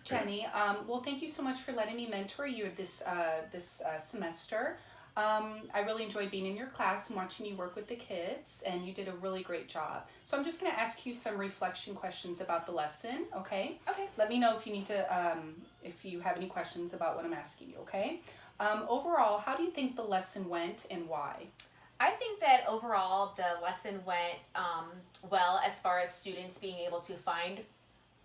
Jenny. Well, thank you so much for letting me mentor you this semester. I really enjoyed being in your class and watching you work with the kids, and you did a really great job. So I'm just going to ask you some reflection questions about the lesson, okay? Okay. Let me know if you need to, if you have any questions about what I'm asking you, okay? Overall, how do you think the lesson went and why? I think that overall the lesson went well as far as students being able to find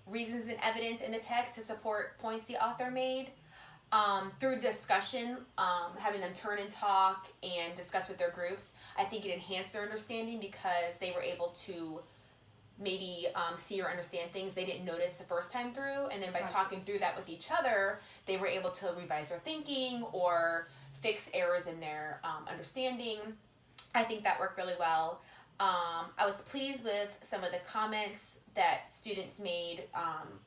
reasons and evidence in the text to support points the author made. Through discussion, having them turn and talk and discuss with their groups, I think it enhanced their understanding because they were able to maybe see or understand things they didn't notice the first time through, and then by talking through that with each other, they were able to revise their thinking or fix errors in their understanding. I think that worked really well. I was pleased with some of the comments that students made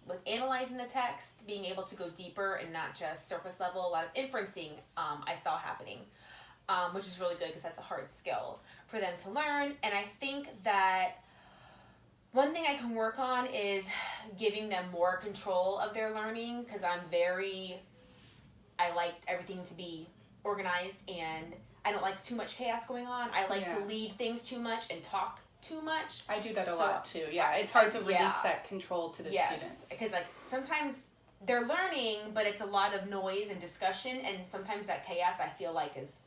with analyzing the text, being able to go deeper and not just surface level. A lot of inferencing I saw happening, which is really good because that's a hard skill for them to learn. And I think that one thing I can work on is giving them more control of their learning because I like everything to be organized and I don't like too much chaos going on. I like to lead things too much and talk too much. I do that a lot too. Yeah, it's hard to release that control to the students. Because like sometimes they're learning, but it's a lot of noise and discussion, and sometimes that chaos I feel like is.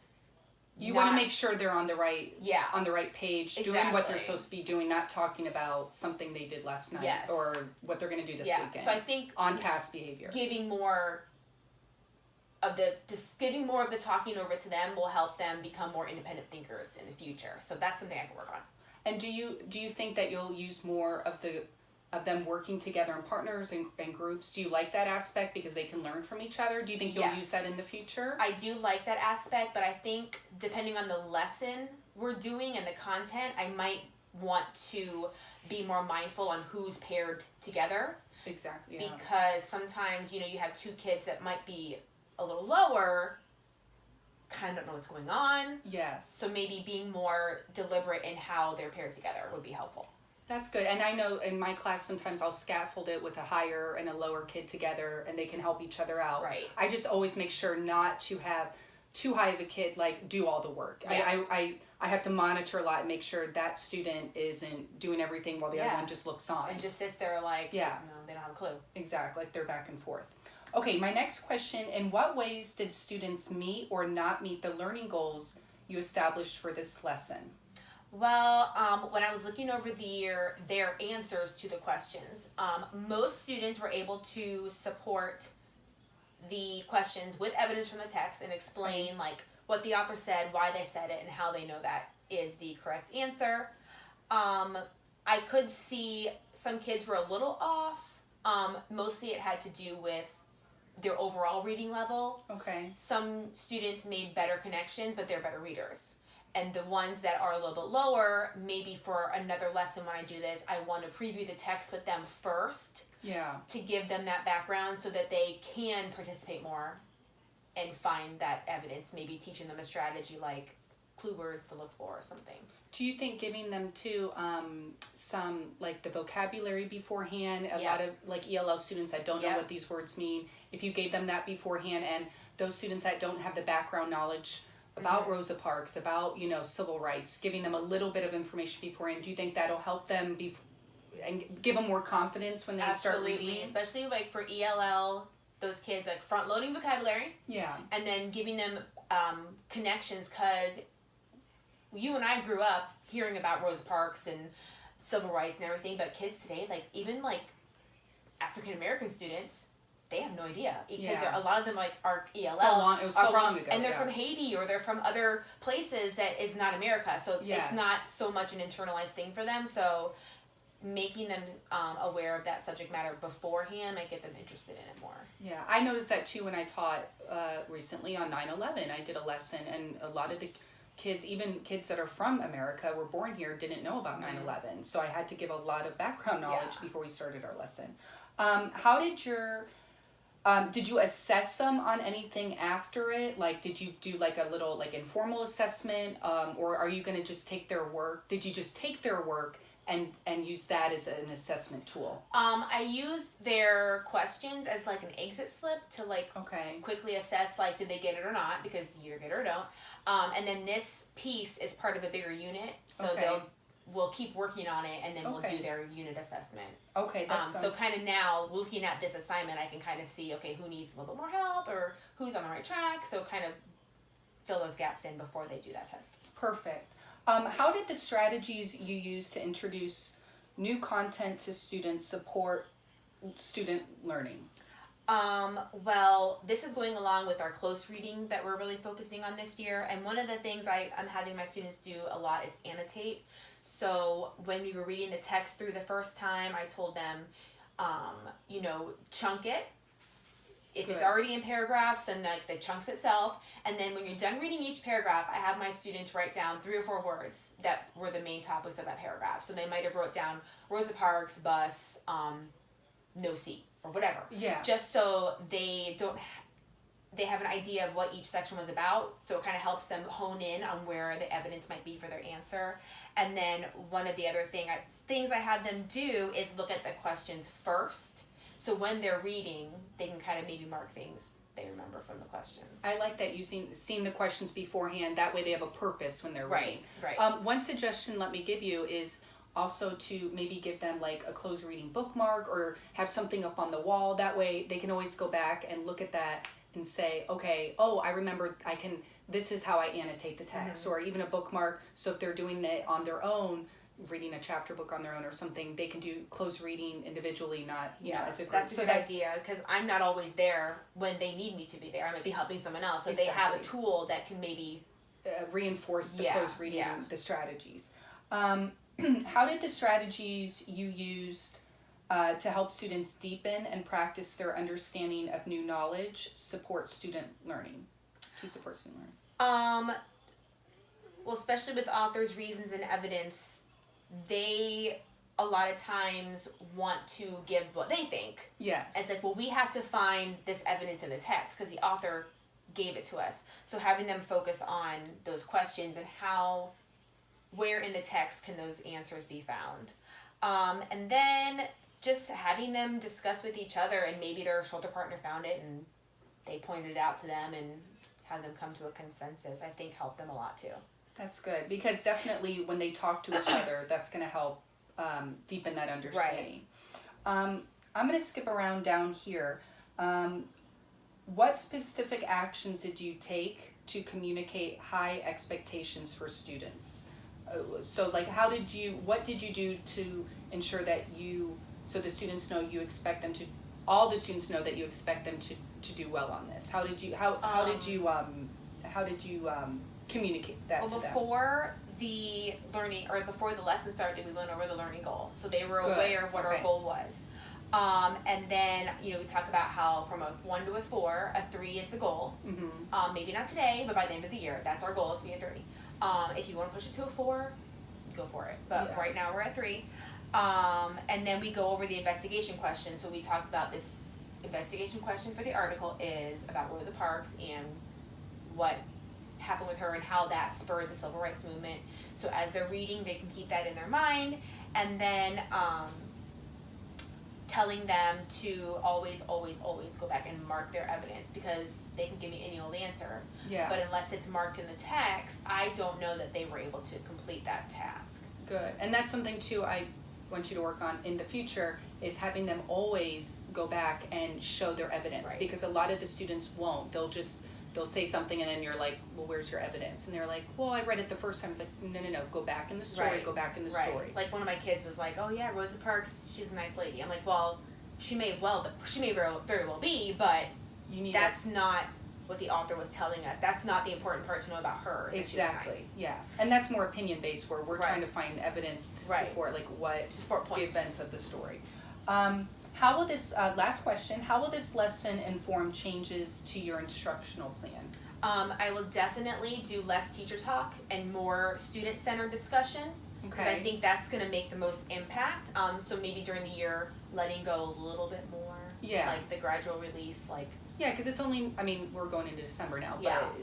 You want to make sure they're on the right page, doing what they're supposed to be doing, not talking about something they did last night or what they're going to do this weekend. So I think on task behavior. Giving more of the talking over to them will help them become more independent thinkers in the future. So that's something I can work on. And do you think that you'll use more of them working together in partners and groups? Do you like that aspect because they can learn from each other? Do you think you'll use that in the future? I do like that aspect, but I think depending on the lesson we're doing and the content, I might want to be more mindful on who's paired together. Exactly. Yeah. Because sometimes, you have two kids that might be a little lower, kind of don't know what's going on. Yes. So maybe being more deliberate in how they're paired together would be helpful. That's good. And I know in my class sometimes I'll scaffold it with a higher and a lower kid together and they can help each other out. Right. I just always make sure not to have too high of a kid do all the work. Yeah. I have to monitor a lot and make sure that student isn't doing everything while the other one just looks on. And just sits there they don't have a clue. Exactly, like they're back and forth. Okay, my next question, in what ways did students meet or not meet the learning goals you established for this lesson? Well, when I was looking over their answers to the questions, most students were able to support the questions with evidence from the text and explain what the author said, why they said it, and how they know that is the correct answer. I could see some kids were a little off. Mostly it had to do with their overall reading level. Okay. Some students made better connections, but they're better readers. And the ones that are a little bit lower, maybe for another lesson when I do this, I want to preview the text with them first. Yeah. To give them that background so that they can participate more and find that evidence, maybe teaching them a strategy like clue words to look for or something. Do you think giving them some the vocabulary beforehand, a lot of ELL students that don't know what these words mean, if you gave them that beforehand, and those students that don't have the background knowledge about Rosa Parks, about civil rights, giving them a little bit of information beforehand, do you think that'll help them and give them more confidence when they start reading? Especially for ELL, those kids front loading vocabulary. Yeah. And then giving them connections, because you and I grew up hearing about Rosa Parks and civil rights and everything, but kids today, even African American students, they have no idea because a lot of them are ELLs. It was so long ago, and they're from Haiti or they're from other places that is not America, so it's not so much an internalized thing for them. So making them aware of that subject matter beforehand might get them interested in it more. Yeah, I noticed that too when I taught recently on 9/11. I did a lesson, and a lot of the kids, even kids that are from America, were born here, didn't know about 9/11. So I had to give a lot of background knowledge before we started our lesson. How did did you assess them on anything after it? Did you do a little informal assessment, or are you going to just take their work? Did you just take their work and use that as an assessment tool? I use their questions as like an exit slip to like quickly assess like did they get it or not, because you get it or don't. And then this piece is part of a bigger unit, so we'll keep working on it, and then we'll do their unit assessment. Okay, that's so kind of now looking at this assignment, I can kind of see who needs a little bit more help or who's on the right track. So kind of fill those gaps in before they do that test. Perfect. How did the strategies you use to introduce new content to students support student learning? Well, this is going along with our close reading that we're really focusing on this year. And one of the things I'm having my students do a lot is annotate. So when we were reading the text through the first time, I told them, chunk it. If it's already in paragraphs, then like the chunks itself. And then when you're done reading each paragraph, I have my students write down 3 or 4 words that were the main topics of that paragraph. So they might have wrote down Rosa Parks, bus, no seat, or whatever. Yeah. Just so they have an idea of what each section was about. So it kind of helps them hone in on where the evidence might be for their answer. And then one of the other things I have them do is look at the questions first. So when they're reading, they can kind of maybe mark things they remember from the questions. I like that, seeing the questions beforehand. That way they have a purpose when they're reading. Right. One suggestion let me give you is also to maybe give them like a closed reading bookmark or have something up on the wall. That way they can always go back and look at that and say, okay, I remember this is how I annotate the text, or even a bookmark. So if they're doing it on their own, reading a chapter book on their own or something, they can do closed reading individually, not as a group. That's a good idea, because I'm not always there when they need me to be there. I might be helping someone else, so they have a tool that can maybe reinforce the closed reading, the strategies. How did the strategies you used to help students deepen and practice their understanding of new knowledge support student learning? Well, especially with authors, reasons, and evidence, they a lot of times want to give what they think. Yes. It's like, well, we have to find this evidence in the text because the author gave it to us. So having them focus on those questions and where in the text can those answers be found. And then just having them discuss with each other, and maybe their shoulder partner found it and they pointed it out to them, and have them come to a consensus, I think helped them a lot too. That's good, because definitely when they talk to each other, that's going to help deepen that understanding. Right. I'm going to skip around down here. What specific actions did you take to communicate high expectations for students? So like what did you do to ensure that so the students know you expect them to, all the students know that you expect them to do well on this? How did you communicate that to them? Before the learning, or before the lesson started, we went over the learning goal. So they were aware of what our goal was. And then, we talk about how from a 1 to a 4, a 3 is the goal. Mm-hmm. Maybe not today, but by the end of the year, that's our goal, is to be a 3. If you want to push it to a 4, go for it. But right now we're at 3. And then we go over the investigation question. So we talked about this investigation question for the article is about Rosa Parks and what happened with her and how that spurred the civil rights movement. So as they're reading, they can keep that in their mind. And then telling them to always go back and mark their evidence, because they can give me any old answer. Yeah. But unless it's marked in the text, I don't know that they were able to complete that task. Good. And that's something too I want you to work on in the future, is having them always go back and show their evidence. Right. Because a lot of the students won't. They'll say something and then you're like, well, where's your evidence? And they're like, well, I read it the first time. It's like, no, go back in the story, go back in the story. Like one of my kids was like, oh yeah, Rosa Parks, she's a nice lady. I'm like, well, she may very well be, but that's not what the author was telling us. That's not the important part to know about her. Exactly, nice. Yeah. And that's more opinion-based, where we're trying to find evidence to support, like, the events of the story. How will this, last question, how will this lesson inform changes to your instructional plan? I will definitely do less teacher talk and more student-centered discussion. Because I think that's going to make the most impact. So maybe during the year, letting go a little bit more. Yeah. Like the gradual release, like. Yeah, because it's only, we're going into December now, but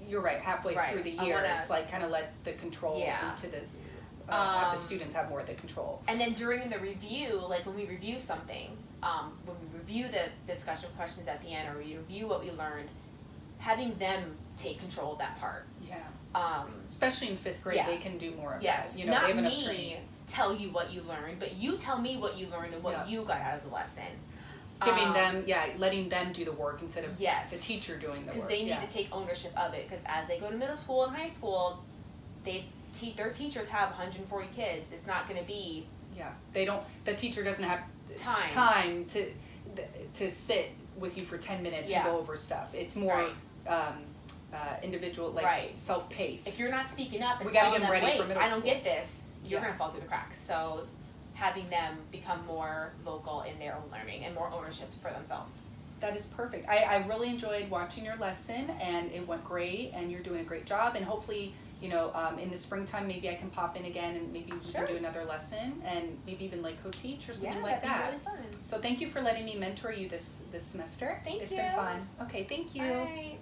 you're right, halfway through the year, it's like kind of let the control into the have the students have more of the control. And then during the review, like when we review something, when we review the discussion questions at the end, or we review what we learned, having them take control of that part. Yeah. Especially in 5th grade, they can do more of that. You know, not they have me tell you what you learned, but you tell me what you learned and what you got out of the lesson. Giving them, letting them do the work instead of the teacher doing the work. Because they need to take ownership of it. Because as they go to middle school and high school, their teachers have 140 kids. It's not going to be. Yeah, they don't. The teacher doesn't have time to sit with you for 10 minutes and go over stuff. It's more individual, like self-paced. If you're not speaking up, and we gotta get them ready for middle I school. don't get this. You're going to fall through the cracks. So having them become more vocal in their own learning and more ownership for themselves. That is perfect. I really enjoyed watching your lesson, and it went great, and you're doing a great job, and hopefully, in the springtime, maybe I can pop in again, and maybe we can do another lesson, and maybe even like co-teach or something like that. That'd be really fun. So thank you for letting me mentor you this semester. Thank you. It's been fun. Okay, thank you. Bye.